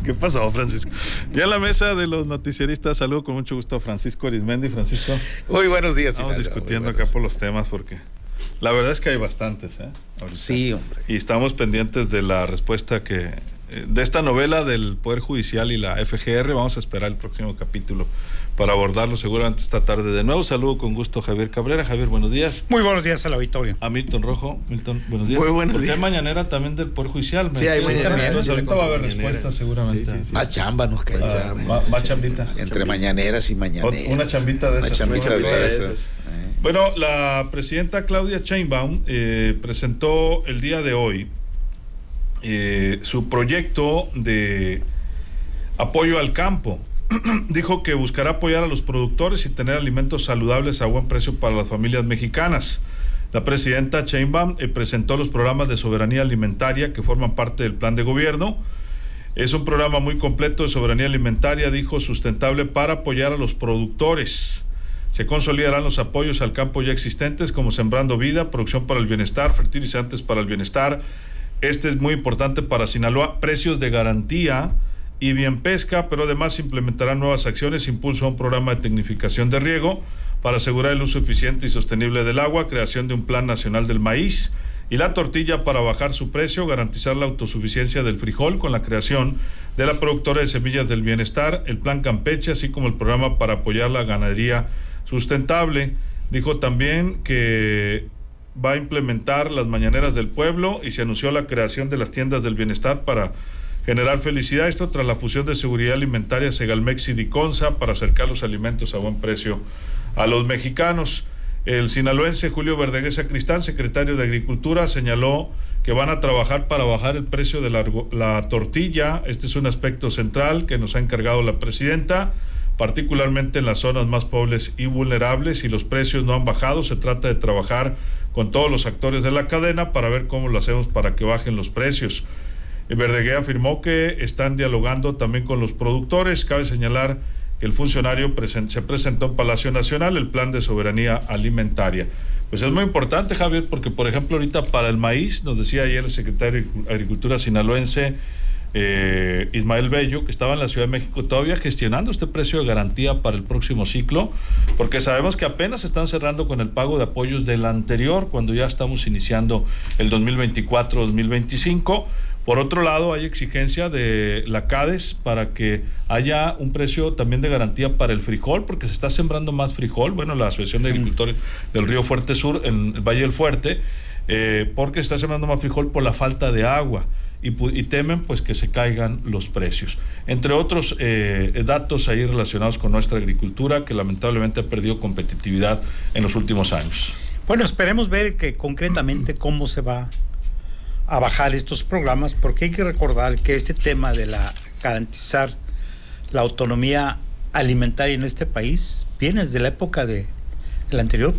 ¿Qué pasó, Francisco? Ya en la mesa de los noticieristas, saludo con mucho gusto a Francisco Arizmendi. Francisco. Muy buenos días. Estamos discutiendo acá por los temas porque la verdad es que hay bastantes, ahorita. Sí, hombre. Y estamos pendientes de la respuesta de esta novela del Poder Judicial y la FGR. Vamos a esperar el próximo capítulo para abordarlo seguramente esta tarde. De nuevo, saludo con gusto a Javier Cabrera. Javier, buenos días. Muy buenos días al auditorio. A Milton Rojo. Milton, buenos días. Muy buenos Porque días. hay mañanera también del Poder Judicial. Sí, hay mañanera. Entonces, ahorita va a haber respuesta seguramente. Sí. Más chamba nos cae. Más chambita. Entre mañaneras y mañaneras. Una chambita de esas. Una chambita de esas. Bueno, la presidenta Claudia Sheinbaum presentó el día de hoy su proyecto de apoyo al campo. Dijo que buscará apoyar a los productores y tener alimentos saludables a buen precio para las familias mexicanas. La presidenta Sheinbaum presentó los programas de soberanía alimentaria que forman parte del plan de gobierno. Es un programa muy completo de soberanía alimentaria, dijo, sustentable para apoyar a los productores. Se consolidarán los apoyos al campo ya existentes como Sembrando Vida, Producción para el Bienestar, Fertilizantes para el Bienestar. Este es muy importante para Sinaloa, precios de garantía y bien pesca, pero además implementarán nuevas acciones, impulso a un programa de tecnificación de riego para asegurar el uso eficiente y sostenible del agua, creación de un plan nacional del maíz y la tortilla para bajar su precio, garantizar la autosuficiencia del frijol con la creación de la productora de semillas del bienestar, el plan Campeche, así como el programa para apoyar la ganadería sustentable. Dijo también que va a implementar las mañaneras del pueblo y se anunció la creación de las tiendas del bienestar para generar felicidad. Esto tras la fusión de seguridad alimentaria Segalmex y Diconsa para acercar los alimentos a buen precio a los mexicanos. El sinaloense Julio Verdeguer Sacristán, secretario de Agricultura, señaló que van a trabajar para bajar el precio de la tortilla. Este es un aspecto central que nos ha encargado la presidenta, particularmente en las zonas más pobres y vulnerables, y los precios no han bajado. Se trata de trabajar con todos los actores de la cadena para ver cómo lo hacemos para que bajen los precios. Verdeguer afirmó que están dialogando también con los productores. Cabe señalar que el funcionario se presentó en Palacio Nacional el plan de soberanía alimentaria. Pues es muy importante, Javier, porque por ejemplo ahorita para el maíz, nos decía ayer el secretario de Agricultura sinaloense, Ismael Bello, que estaba en la Ciudad de México todavía gestionando este precio de garantía para el próximo ciclo, porque sabemos que apenas están cerrando con el pago de apoyos del anterior, cuando ya estamos iniciando el 2024-2025. Por otro lado, hay exigencia de la CADES para que haya un precio también de garantía para el frijol, porque se está sembrando más frijol. Bueno, la Asociación de Agricultores del Río Fuerte Sur, en el Valle del Fuerte, porque se está sembrando más frijol por la falta de agua y temen pues que se caigan los precios. Entre otros datos ahí relacionados con nuestra agricultura, que lamentablemente ha perdido competitividad en los últimos años. Bueno, esperemos ver que concretamente cómo se va a bajar estos programas, porque hay que recordar que este tema de garantizar la autonomía alimentaria en este país viene desde la época del anterior,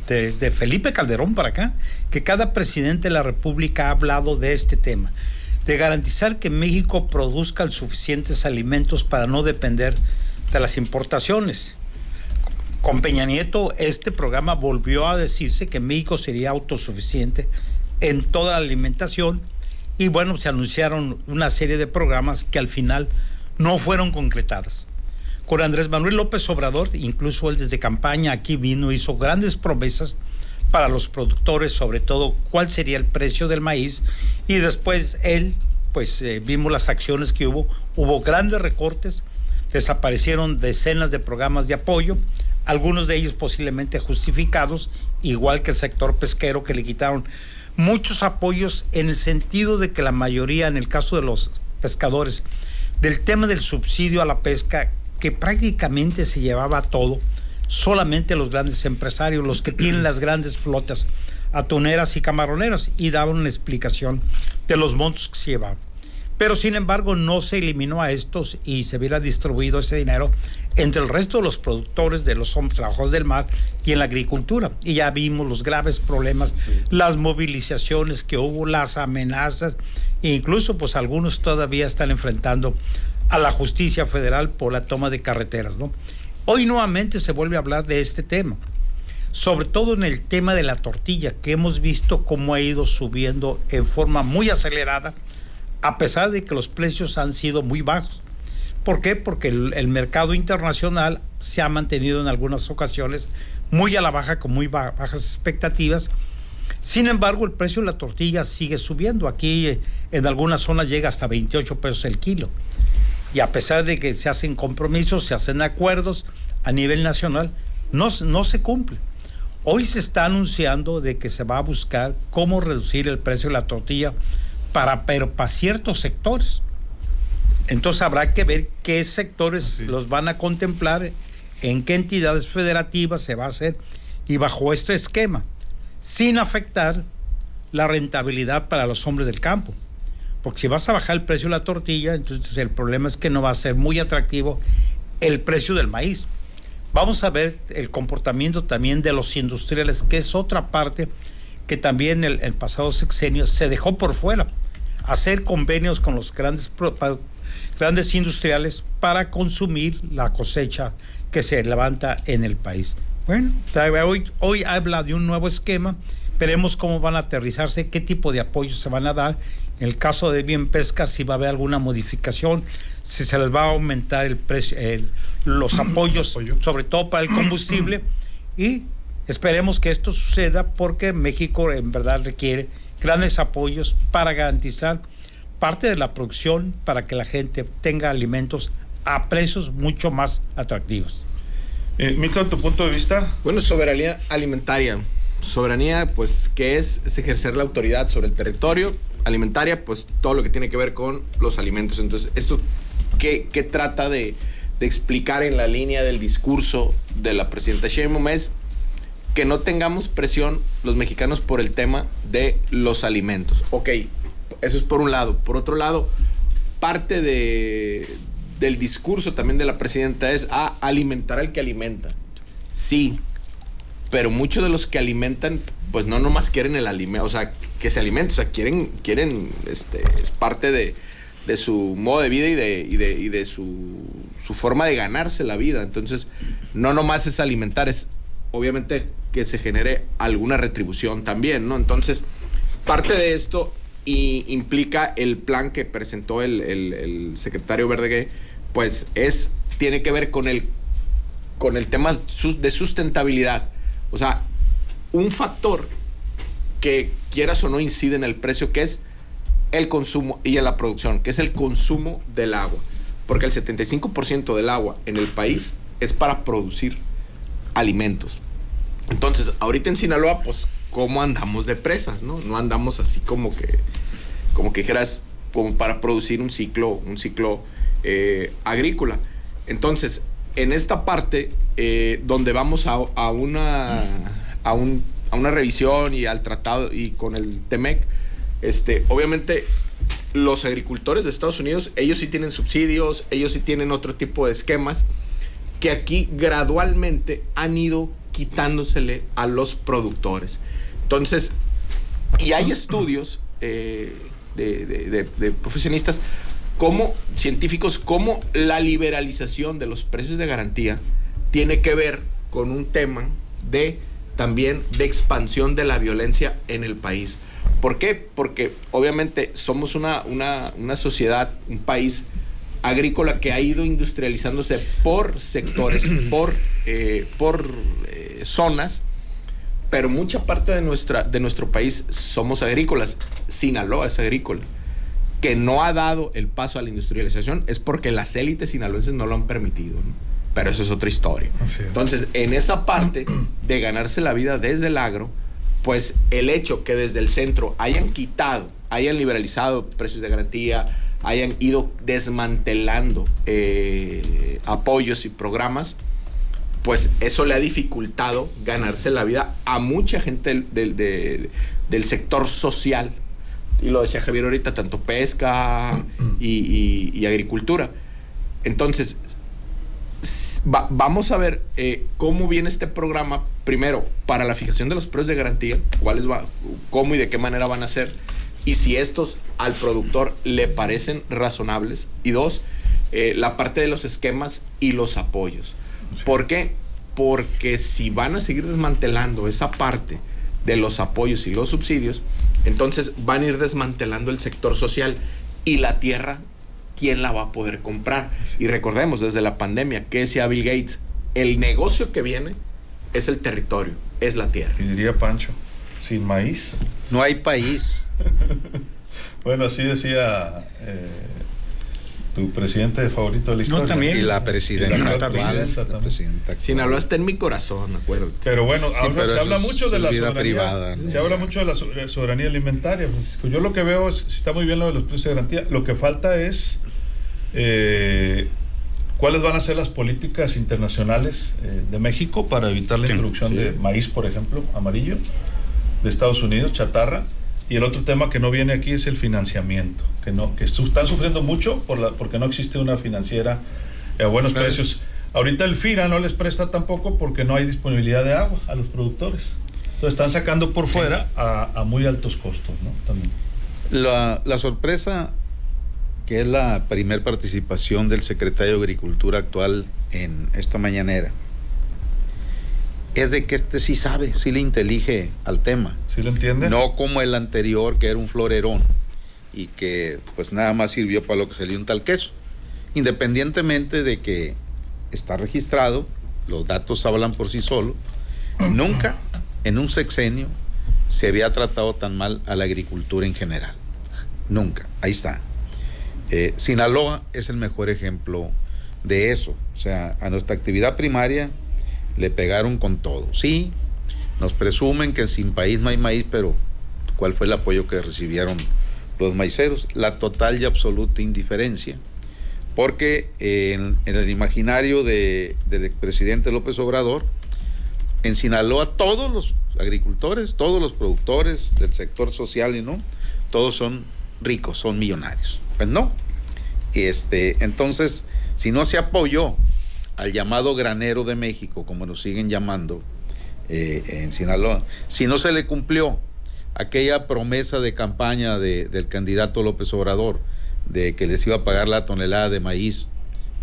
desde Felipe Calderón para acá, que cada presidente de la República ha hablado de este tema, de garantizar que México produzca los suficientes alimentos para no depender de las importaciones. Con Peña Nieto, este programa volvió a decirse que México sería autosuficiente en toda la alimentación, y bueno, se anunciaron una serie de programas que al final no fueron concretadas. Con Andrés Manuel López Obrador, incluso él desde campaña aquí vino, hizo grandes promesas para los productores, sobre todo cuál sería el precio del maíz, y después él, pues vimos las acciones que hubo grandes recortes, desaparecieron decenas de programas de apoyo, algunos de ellos posiblemente justificados, igual que el sector pesquero, que le quitaron muchos apoyos en el sentido de que la mayoría, en el caso de los pescadores, del tema del subsidio a la pesca, que prácticamente se llevaba todo, solamente los grandes empresarios, los que tienen las grandes flotas atuneras y camaroneras, y daban una explicación de los montos que se llevaban. Pero sin embargo no se eliminó a estos y se hubiera distribuido ese dinero entre el resto de los productores, de los trabajadores del mar y en la agricultura. Y ya vimos los graves problemas, las movilizaciones que hubo, las amenazas, e incluso pues algunos todavía están enfrentando a la justicia federal por la toma de carreteras, ¿no? Hoy nuevamente se vuelve a hablar de este tema, sobre todo en el tema de la tortilla, que hemos visto cómo ha ido subiendo en forma muy acelerada a pesar de que los precios han sido muy bajos. ¿Por qué? Porque el mercado internacional se ha mantenido en algunas ocasiones muy a la baja, con muy bajas expectativas. Sin embargo, el precio de la tortilla sigue subiendo. Aquí en algunas zonas llega hasta 28 pesos el kilo. Y a pesar de que se hacen compromisos, se hacen acuerdos a nivel nacional, no se cumple. Hoy se está anunciando de que se va a buscar cómo reducir el precio de la tortilla pero para ciertos sectores. Entonces habrá que ver qué sectores los van a contemplar, en qué entidades federativas se va a hacer y bajo este esquema, sin afectar la rentabilidad para los hombres del campo. Porque si vas a bajar el precio de la tortilla, entonces el problema es que no va a ser muy atractivo el precio del maíz. Vamos a ver el comportamiento también de los industriales, que es otra parte que también el pasado sexenio se dejó por fuera. Hacer convenios con los grandes industriales para consumir la cosecha que se levanta en el país. Bueno, hoy habla de un nuevo esquema. Veremos cómo van a aterrizarse, qué tipo de apoyos se van a dar. En el caso de Bien Pesca, si va a haber alguna modificación, si se les va a aumentar el precio, los apoyos, sobre todo para el combustible, y esperemos que esto suceda porque México en verdad requiere grandes apoyos para garantizar parte de la producción, para que la gente tenga alimentos a precios mucho más atractivos. Milton, ¿tu punto de vista? Bueno, soberanía alimentaria. Soberanía, pues, ¿qué es? Es ejercer la autoridad sobre el territorio. Alimentaria, pues, todo lo que tiene que ver con los alimentos. Entonces, ¿esto qué trata de explicar en la línea del discurso de la presidenta Sheinbaum? Es que no tengamos presión los mexicanos por el tema de los alimentos. Ok, eso es por un lado. Por otro lado, parte del discurso también de la presidenta es alimentar al que alimenta. Sí, pero muchos de los que alimentan, pues no nomás quieren el alimento, o sea, que se alimenten, o sea, quieren es parte de su modo de vida y de su forma de ganarse la vida. Entonces, no nomás es alimentar, es obviamente que se genere alguna retribución también, ¿no? Entonces, parte de esto implica el plan que presentó el secretario Verdeguer, pues tiene que ver con el tema de sustentabilidad. O sea, un factor que quieras o no incide en el precio, que es el consumo y en la producción, que es el consumo del agua. Porque el 75% del agua en el país es para producir alimentos. Entonces, ahorita en Sinaloa, pues, ¿cómo andamos de presas, no? No andamos así como que dijeras, como para producir un ciclo agrícola. Entonces, en esta parte, donde vamos a una revisión y al tratado y con el TEMEC, obviamente los agricultores de Estados Unidos, ellos sí tienen subsidios, ellos sí tienen otro tipo de esquemas que aquí gradualmente han ido quitándosele a los productores. Entonces, y hay estudios de profesionistas científicos, como la liberalización de los precios de garantía tiene que ver con un tema también de expansión de la violencia en el país. ¿Por qué? Porque obviamente somos una sociedad, un país agrícola que ha ido industrializándose por sectores, por zonas, pero mucha parte de nuestro país somos agrícolas. Sinaloa es agrícola. Que no ha dado el paso a la industrialización es porque las élites sinaloenses no lo han permitido, ¿no? Pero eso es otra historia. Entonces, en esa parte de ganarse la vida desde el agro, pues el hecho que desde el centro hayan liberalizado precios de garantía, hayan ido desmantelando apoyos y programas, pues eso le ha dificultado ganarse la vida a mucha gente del sector social. Y lo decía Javier ahorita, tanto pesca y agricultura. Entonces, vamos a ver cómo viene este programa, primero, para la fijación de los precios de garantía, cómo y de qué manera van a ser, y si estos al productor le parecen razonables, y dos, la parte de los esquemas y los apoyos. Sí. ¿Por qué? Porque si van a seguir desmantelando esa parte de los apoyos y los subsidios, entonces van a ir desmantelando el sector social, y la tierra, ¿quién la va a poder comprar? Y recordemos, desde la pandemia, que decía Bill Gates, el negocio que viene es el territorio, es la tierra. Y diría Pancho, sin maíz. No hay país. Bueno, así decía tu presidente favorito de la historia. también. Y la presidenta Y la actual. presidenta La también. presidenta actual. Sinaloa está en mi corazón, acuérdate. Pero bueno, Sí, ahora pero se eso habla es mucho de la vida soberanía privada, ¿no? Se habla mucho de la soberanía alimentaria, Francisco. Yo lo que veo es, está muy bien lo de los precios de garantía. Lo que falta es cuáles van a ser las políticas internacionales de México para evitar la introducción de maíz, por ejemplo, amarillo, de Estados Unidos, chatarra. Y el otro tema que no viene aquí es el financiamiento, que están sufriendo mucho porque no existe una financiera a buenos precios. Ahorita el FIRA no les presta tampoco porque no hay disponibilidad de agua a los productores. Entonces están sacando por fuera a muy altos costos, ¿no? También. La sorpresa, que es la primer participación del secretario de Agricultura actual en esta mañanera, es de que este sí sabe, sí le intelige al tema. ¿Sí lo entiende? No como el anterior, que era un florerón y que pues nada más sirvió para lo que se le unta el queso. Independientemente de que está registrado, los datos hablan por sí solos, nunca en un sexenio se había tratado tan mal a la agricultura en general. Nunca. Ahí está. Sinaloa es el mejor ejemplo de eso. O sea, a nuestra actividad primaria le pegaron con todo. Sí, nos presumen que sin país no hay maíz, pero ¿cuál fue el apoyo que recibieron los maiceros? La total y absoluta indiferencia. Porque en el imaginario del expresidente López Obrador, en Sinaloa todos los agricultores, todos los productores del sector social y no, todos son ricos, son millonarios. Pues no. Entonces, si no se apoyó al llamado granero de México, como nos siguen llamando en Sinaloa, si no se le cumplió aquella promesa de campaña del candidato López Obrador, de que les iba a pagar la tonelada de maíz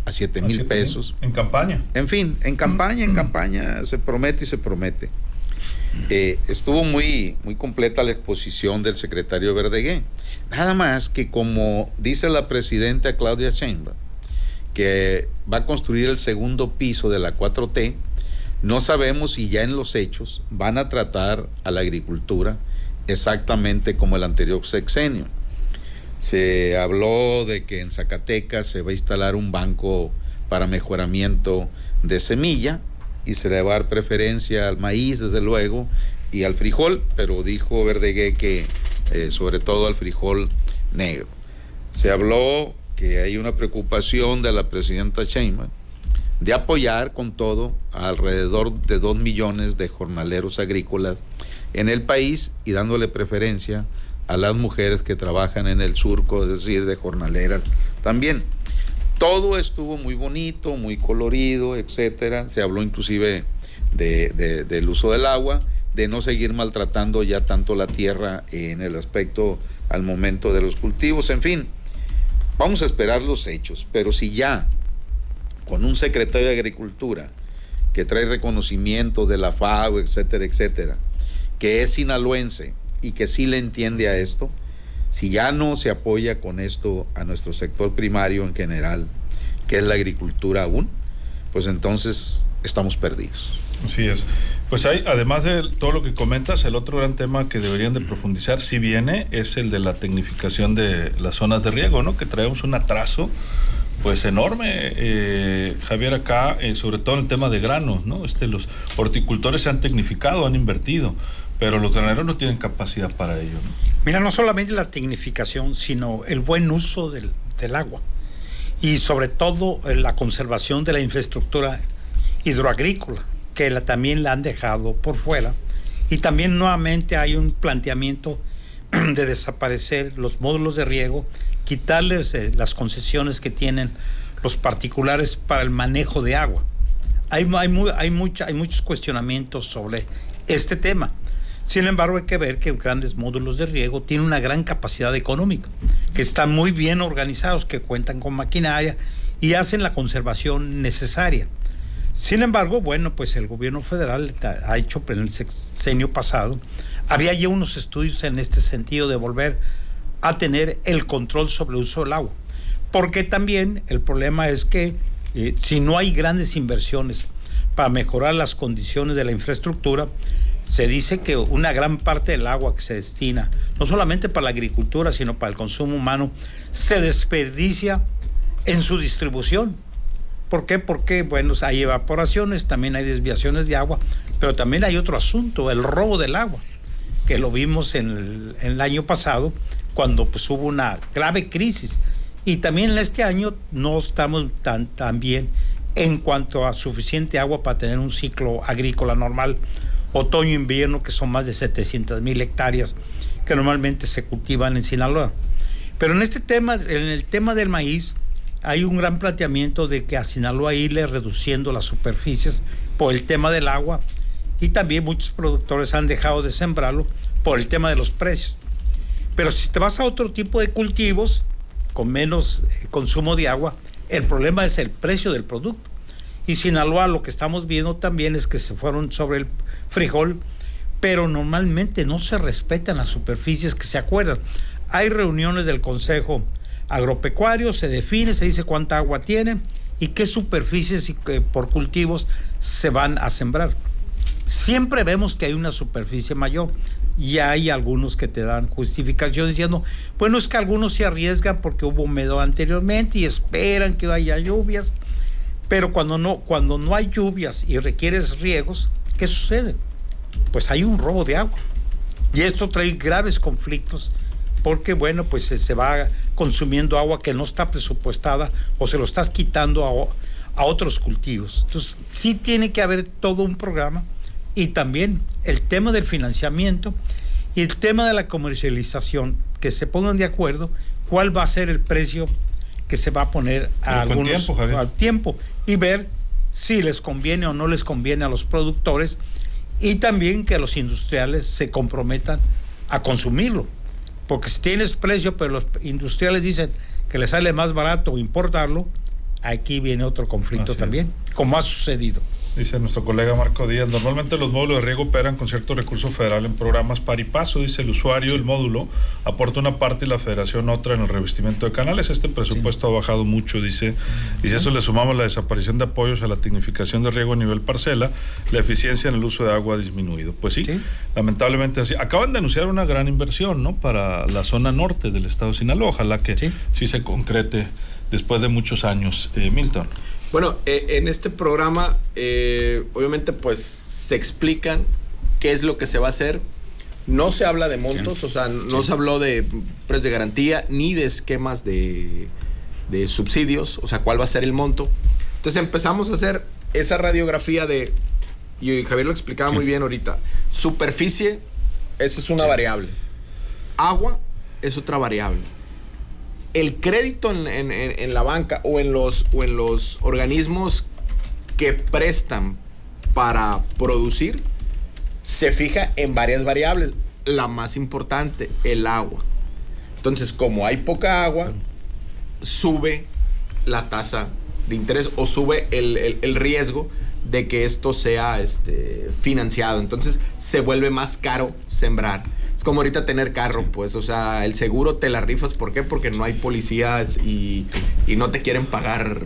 a 7,000 pesos. En campaña. En fin, en campaña se promete y se promete. Estuvo muy completa la exposición del secretario Verdegué. Nada más que, como dice la presidenta Claudia Sheinbaum, que va a construir el segundo piso de la 4T, no sabemos si ya en los hechos van a tratar a la agricultura exactamente como el anterior sexenio. Se habló de que en Zacatecas se va a instalar un banco para mejoramiento de semilla y se le va a dar preferencia al maíz, desde luego, y al frijol, pero dijo Verdegué que sobre todo al frijol negro. Se habló que hay una preocupación de la presidenta Sheinbaum de apoyar con todo a alrededor de 2 millones de jornaleros agrícolas en el país y dándole preferencia a las mujeres que trabajan en el surco, es decir, de jornaleras también. Todo estuvo muy bonito, muy colorido, etcétera. Se habló inclusive del uso del agua, de no seguir maltratando ya tanto la tierra en el aspecto al momento de los cultivos, en fin. Vamos a esperar los hechos, pero si ya con un secretario de Agricultura que trae reconocimiento de la FAO, etcétera, etcétera, que es sinaloense y que sí le entiende a esto, si ya no se apoya con esto a nuestro sector primario en general, que es la agricultura aún, pues entonces estamos perdidos. Así es. Pues hay, además de todo lo que comentas, el otro gran tema que deberían de profundizar, si viene, es el de la tecnificación de las zonas de riego, ¿no? Que traemos un atraso pues enorme, Javier, acá, sobre todo en el tema de granos, ¿no? Los horticultores se han tecnificado, han invertido, pero los graneros no tienen capacidad para ello, ¿no? Mira, no solamente la tecnificación, sino el buen uso del agua y sobre todo la conservación de la infraestructura hidroagrícola, que también la han dejado por fuera. Y también nuevamente hay un planteamiento de desaparecer los módulos de riego, quitarles las concesiones que tienen los particulares para el manejo de agua. Hay muchos cuestionamientos sobre este tema. Sin embargo, hay que ver que grandes módulos de riego tienen una gran capacidad económica, que están muy bien organizados, que cuentan con maquinaria y hacen la conservación necesaria. Sin embargo, bueno, pues el gobierno federal ha hecho en el sexenio pasado, había ya unos estudios en este sentido de volver a tener el control sobre el uso del agua. Porque también el problema es que si no hay grandes inversiones para mejorar las condiciones de la infraestructura, se dice que una gran parte del agua que se destina, no solamente para la agricultura, sino para el consumo humano, se desperdicia en su distribución. ¿Por qué? Porque, bueno, hay evaporaciones, también hay desviaciones de agua, pero también hay otro asunto, el robo del agua, que lo vimos en el año pasado, cuando pues hubo una grave crisis. Y también en este año no estamos tan bien en cuanto a suficiente agua para tener un ciclo agrícola normal, otoño-invierno, que son más de 700,000 hectáreas que normalmente se cultivan en Sinaloa. Pero en este tema, en el tema del maíz, hay un gran planteamiento de que a Sinaloa irle reduciendo las superficies por el tema del agua, y también muchos productores han dejado de sembrarlo por el tema de los precios. Pero si te vas a otro tipo de cultivos con menos consumo de agua, el problema es el precio del producto. Y Sinaloa, lo que estamos viendo también es que se fueron sobre el frijol, pero normalmente no se respetan las superficies que se acuerdan. Hay reuniones del Consejo Agropecuario, se define, se dice cuánta agua tiene y qué superficies por cultivos se van a sembrar. Siempre vemos que hay una superficie mayor, y hay algunos que te dan justificación diciendo, bueno, es que algunos se arriesgan porque hubo humedad anteriormente y esperan que haya lluvias. Pero cuando no hay lluvias y requieres riegos, ¿qué sucede? Pues hay un robo de agua. Y esto trae graves conflictos porque, bueno, pues se va consumiendo agua que no está presupuestada o se lo estás quitando a otros cultivos. Entonces, sí tiene que haber todo un programa, y también el tema del financiamiento y el tema de la comercialización, que se pongan de acuerdo cuál va a ser el precio que se va a poner a algunos al tiempo, y ver si les conviene o no les conviene a los productores, y también que los industriales se comprometan a consumirlo, porque si tienes precio pero los industriales dicen que les sale más barato importarlo, aquí viene otro conflicto también, como ha sucedido. Dice nuestro colega Marco Díaz, normalmente los módulos de riego operan con cierto recurso federal en programas par y paso. Dice, el usuario del módulo aporta una parte y la federación otra en el revestimiento de canales. Este presupuesto ha bajado mucho, dice, y si eso le sumamos la desaparición de apoyos a la tecnificación de riego a nivel parcela, la eficiencia en el uso de agua ha disminuido. Pues sí, lamentablemente así. Acaban de anunciar una gran inversión, ¿no?, para la zona norte del estado de Sinaloa. Ojalá que sí se concrete después de muchos años. Milton. Bueno, en este programa, obviamente, pues se explican qué es lo que se va a hacer. No se habla de montos, o sea, no se habló de precios de garantía ni de esquemas de subsidios, o sea, cuál va a ser el monto. Entonces empezamos a hacer esa radiografía y Javier lo explicaba muy bien ahorita. Superficie, esa es una variable. Agua es otra variable. El crédito en la banca o en los organismos que prestan para producir se fija en varias variables. La más importante, el agua. Entonces, como hay poca agua, sube la tasa de interés o sube el riesgo de que esto sea financiado. Entonces, se vuelve más caro sembrar. Es como ahorita tener carro, pues, o sea, el seguro te la rifas. ¿Por qué? Porque no hay policías y no te quieren pagar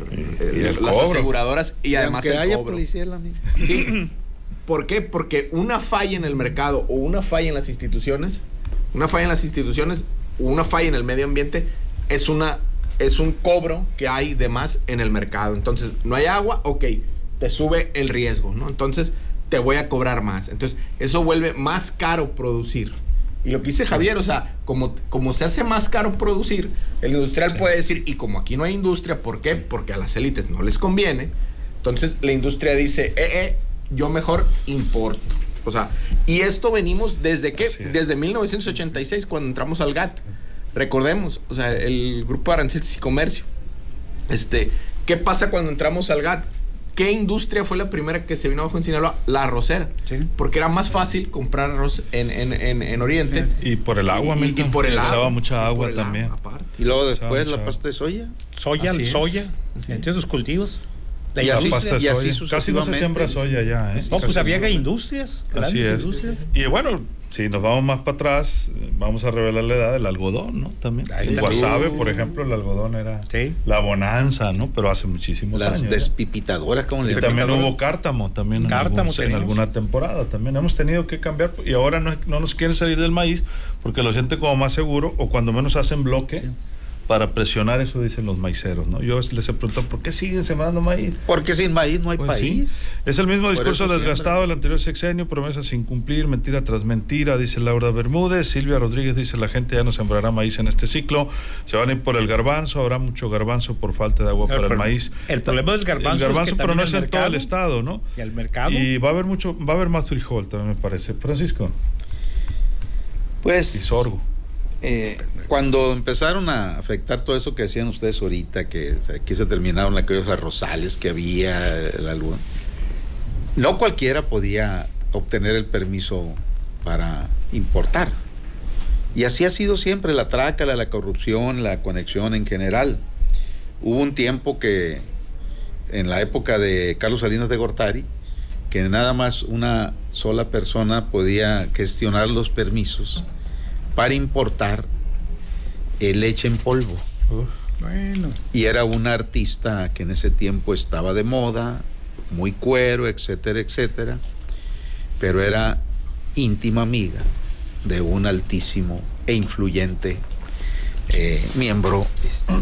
las aseguradoras, y además el haya cobro. Policía, la misma. Sí. ¿Por qué? Porque una falla en el mercado o una falla en las instituciones, una falla en el medio ambiente es un cobro que hay de más en el mercado. Entonces, no hay agua, ok, te sube el riesgo, ¿no? Entonces, te voy a cobrar más. Entonces, eso vuelve más caro producir. Y lo que dice Javier, o sea, como se hace más caro producir, el industrial puede decir, y como aquí no hay industria, ¿por qué? Porque a las élites no les conviene. Entonces, la industria dice, yo mejor importo. O sea, y esto venimos desde desde 1986, cuando entramos al GATT. Recordemos, o sea, el Grupo de Aranceles y Comercio. ¿Qué pasa cuando entramos al GATT? ¿Qué industria fue la primera que se vino abajo en Sinaloa? La arrocera. Sí. Porque era más fácil comprar arroz en Oriente. Sí. Y por el agua, y por el agua. Usaba mucha agua también. Y luego después la pasta de soya. Soya, entre otros cultivos. La Y así- industria. pasta de y así soya. Casi no se sucesivamente. siembra soya ya, ¿eh? No, pues Casi había no. industrias, grandes Así es. industrias. Y bueno, si nos vamos más para atrás, vamos a revelar la edad del algodón, ¿no? También. Ahí En está. Guasave, por ejemplo, el algodón era Sí. la bonanza, ¿no? Pero hace muchísimos Las años. ¿no? despipitadoras, como le Y también llaman. hubo cártamo también Cártamo en teníamos. alguna temporada. También hemos tenido que cambiar y ahora no nos quieren salir del maíz porque lo sienten como más seguro o cuando menos hacen bloque para presionar, eso dicen los maiceros, ¿no? Yo les he preguntado, ¿por qué siguen sembrando maíz? Porque sin maíz no hay Pues país. sí. Es el mismo Por discurso eso desgastado del anterior sexenio, promesas sin cumplir, mentira tras mentira, dice Laura Bermúdez. Silvia Rodríguez dice, la gente ya no sembrará maíz en este ciclo, se van a ir por el garbanzo, habrá mucho garbanzo por falta de agua para el maíz. El problema del garbanzo, El garbanzo, es que pero no también es en todo el mercado, estado, ¿no? Y el mercado. Y va a haber más frijol también, me parece. Francisco. Y Pues sorgo. cuando empezaron a afectar todo eso que decían ustedes ahorita, que aquí se terminaron aquellos arrozales que había, el algodón, no cualquiera podía obtener el permiso para importar. Y así ha sido siempre la trácala, la corrupción, la conexión en general. Hubo un tiempo que, en la época de Carlos Salinas de Gortari, que nada más una sola persona podía gestionar los permisos para importar leche en polvo. Bueno, Y era una artista que en ese tiempo estaba de moda, muy cuero, etcétera, etcétera, pero era íntima amiga de un altísimo e influyente miembro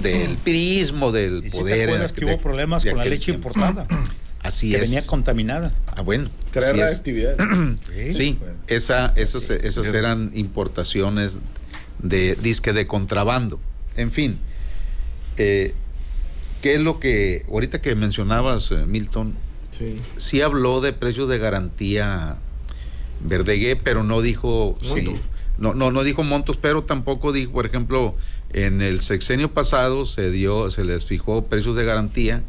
del pirismo, del ¿y si poder. te acuerdas que hubo problemas de con la aquel leche tiempo? importada? Así Que es. venía contaminada. Ah, bueno. Crear así es. radioactividad. Sí, esas eran importaciones de disque de contrabando. En fin, ¿qué es lo que ahorita que mencionabas, Milton? Sí. Sí habló de precios de garantía Verdegué, pero no dijo Monto. sí, no dijo montos, pero tampoco dijo, por ejemplo, en el sexenio pasado se les fijó precios de garantía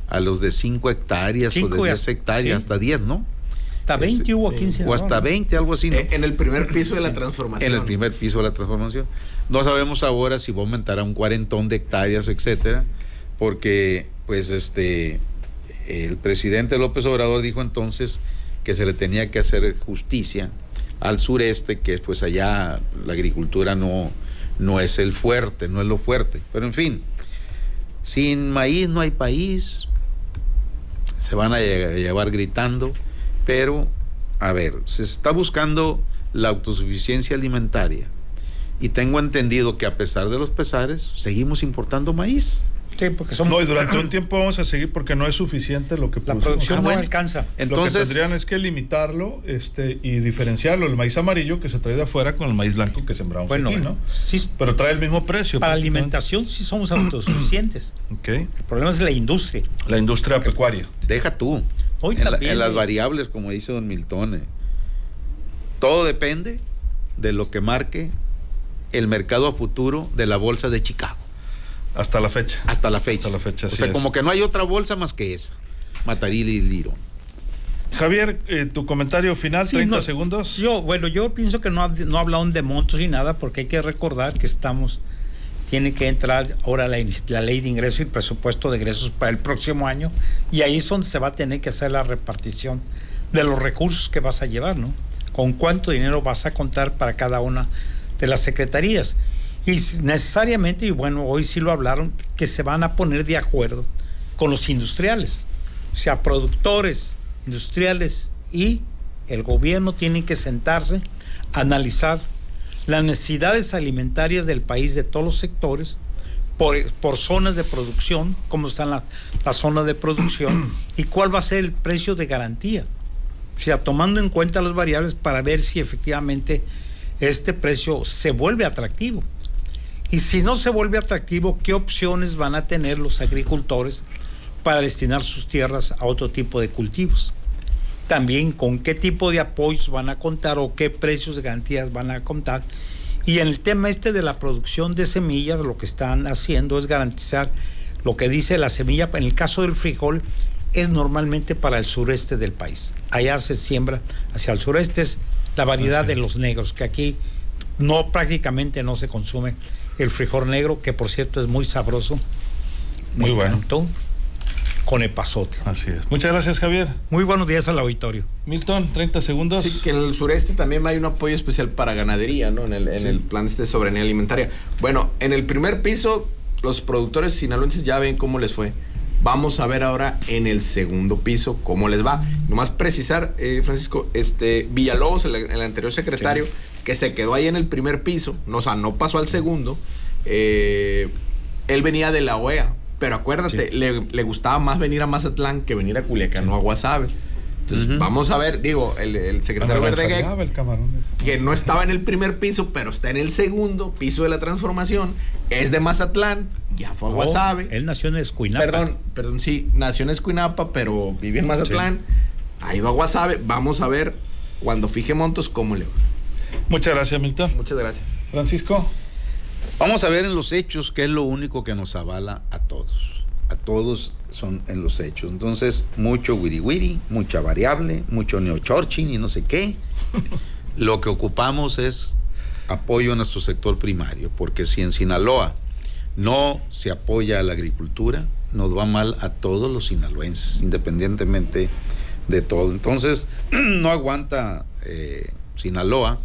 a los de 5 hectáreas o de 10 hectáreas, sí. hasta 10, ¿no? Hasta 20 hubo aquí en O Sinaloa, hasta ¿no? 20, algo así, ¿no? En el primer piso de la transformación. En el primer piso de la transformación. No sabemos ahora si va a aumentar a un 40 de hectáreas, etcétera, porque pues el presidente López Obrador dijo entonces que se le tenía que hacer justicia al sureste, que pues allá la agricultura no es el fuerte, no es lo fuerte. Pero en fin, sin maíz no hay país, se van a llevar gritando, pero a ver, se está buscando la autosuficiencia alimentaria y tengo entendido que a pesar de los pesares seguimos importando maíz. Sí, porque son, No, y durante un tiempo vamos a seguir porque no es suficiente lo que la producimos. producción no bueno. alcanza. Lo que Entonces, tendrían es que limitarlo y diferenciarlo, el maíz amarillo que se trae de afuera con el maíz blanco que sembramos Bueno, aquí, ¿no? sí, Pero trae el mismo precio. para prácticamente. alimentación sí somos autosuficientes. Ok. El problema es la industria. La industria pecuaria. deja tú. Hoy en, también, en las variables, como dice don Milton, todo depende de lo que marque el mercado a futuro de la bolsa de Chicago. Hasta la fecha. Hasta la fecha. Hasta la fecha, O así sea, es. como que no hay otra bolsa más que esa. Mataril y Lirón. Javier, tu comentario final, Sí, 30 no, segundos. Yo pienso que no hablaron de montos y nada, porque hay que recordar que tiene que entrar ahora la ley de ingreso y presupuesto de egresos para el próximo año, y ahí es donde se va a tener que hacer la repartición de los recursos que vas a llevar, ¿no? Con cuánto dinero vas a contar para cada una de las secretarías. Y necesariamente, y bueno, hoy sí lo hablaron, que se van a poner de acuerdo con los industriales, o sea, productores, industriales y el gobierno tienen que sentarse, analizar las necesidades alimentarias del país de todos los sectores, por zonas de producción, cómo están las zonas de producción y cuál va a ser el precio de garantía. O sea, tomando en cuenta las variables para ver si efectivamente este precio se vuelve atractivo. Y si no se vuelve atractivo, ¿qué opciones van a tener los agricultores para destinar sus tierras a otro tipo de cultivos? También con qué tipo de apoyos van a contar o qué precios de garantías van a contar. Y en el tema de la producción de semillas, lo que están haciendo es garantizar lo que dice la semilla. En el caso del frijol, es normalmente para el sureste del país. Allá se siembra hacia el sureste, es la variedad de los negros, que aquí prácticamente no se consume el frijol negro, que por cierto es muy sabroso. Muy bueno. encantó. con epazote. Así es. Muchas gracias, Javier. Muy buenos días al auditorio. Milton, 30 segundos. Sí, que en el sureste también hay un apoyo especial para ganadería, ¿no? En el plan de soberanía alimentaria. Bueno, en el primer piso, los productores sinaloenses ya ven cómo les fue. Vamos a ver ahora en el segundo piso cómo les va. Nomás precisar, Francisco, Villalobos, el anterior secretario, que se quedó ahí en el primer piso, o sea, no pasó al segundo, él venía de la OEA, pero acuérdate, le gustaba más venir a Mazatlán que venir a Culiacán o a Guasave. Entonces, vamos a ver, digo, el secretario Verdeguer, que no estaba en el primer piso, pero está en el segundo piso de la transformación, es de Mazatlán, ya fue a Guasave. Él nació en Escuinapa. Perdón, sí, nació en Escuinapa, pero vivía en Mazatlán, ha ido a Guasave. Vamos a ver, cuando fije montos, cómo le va. Muchas gracias, Milton. Muchas gracias. Francisco. Vamos a ver en los hechos qué es lo único que nos avala a todos. A todos son en los hechos. Entonces, mucho wiri, mucha variable, mucho neochorchin y no sé qué. Lo que ocupamos es apoyo a nuestro sector primario, porque si en Sinaloa no se apoya a la agricultura, nos va mal a todos los sinaloenses, independientemente de todo. Entonces, no aguanta Sinaloa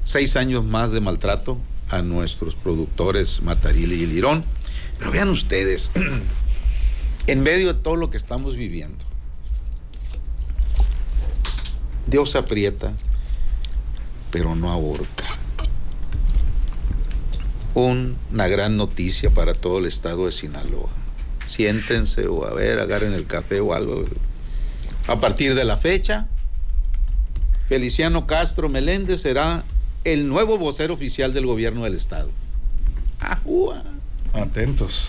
6 años más de maltrato a nuestros productores Mataril y Lirón. Pero vean ustedes, en medio de todo lo que estamos viviendo, Dios aprieta, pero no ahorca. Una gran noticia para todo el estado de Sinaloa. Siéntense o agarren el café o algo. A partir de la fecha, Feliciano Castro Meléndez será el nuevo vocero oficial del gobierno del estado. ¡Ajúa!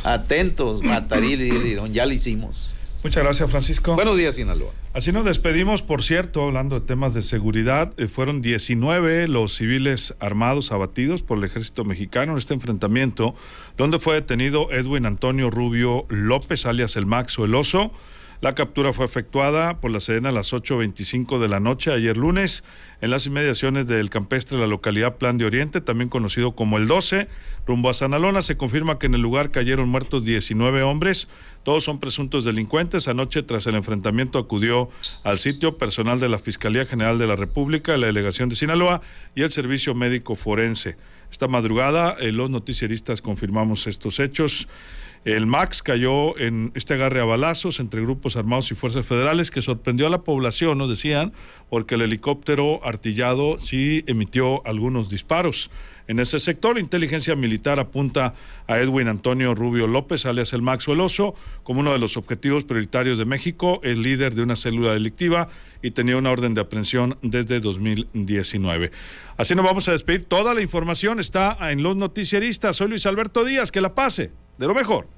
Atentos, Mataril y Lirón, ya lo hicimos. Muchas gracias, Francisco. Buenos días, Sinaloa. Así nos despedimos, por cierto, hablando de temas de seguridad, fueron 19 los civiles armados abatidos por el ejército mexicano en este enfrentamiento, donde fue detenido Edwin Antonio Rubio López, alias el Max o el Oso. La captura fue efectuada por la Sedena a las 8:25 de la noche, ayer lunes, en las inmediaciones del campestre de la localidad Plan de Oriente, también conocido como el 12, rumbo a Sanalona. Se confirma que en el lugar cayeron muertos 19 hombres, todos son presuntos delincuentes. Anoche, tras el enfrentamiento, acudió al sitio personal de la Fiscalía General de la República, la Delegación de Sinaloa y el Servicio Médico Forense. Esta madrugada, los noticieristas confirmamos estos hechos. El Max cayó en este agarre a balazos entre grupos armados y fuerzas federales que sorprendió a la población, nos decían, porque el helicóptero artillado sí emitió algunos disparos. En ese sector, la inteligencia militar apunta a Edwin Antonio Rubio López, alias el Max o el Oso, como uno de los objetivos prioritarios de México. Es líder de una célula delictiva y tenía una orden de aprehensión desde 2019. Así nos vamos a despedir. Toda la información está en Los Noticieristas. Soy Luis Alberto Díaz. Que la pase de lo mejor.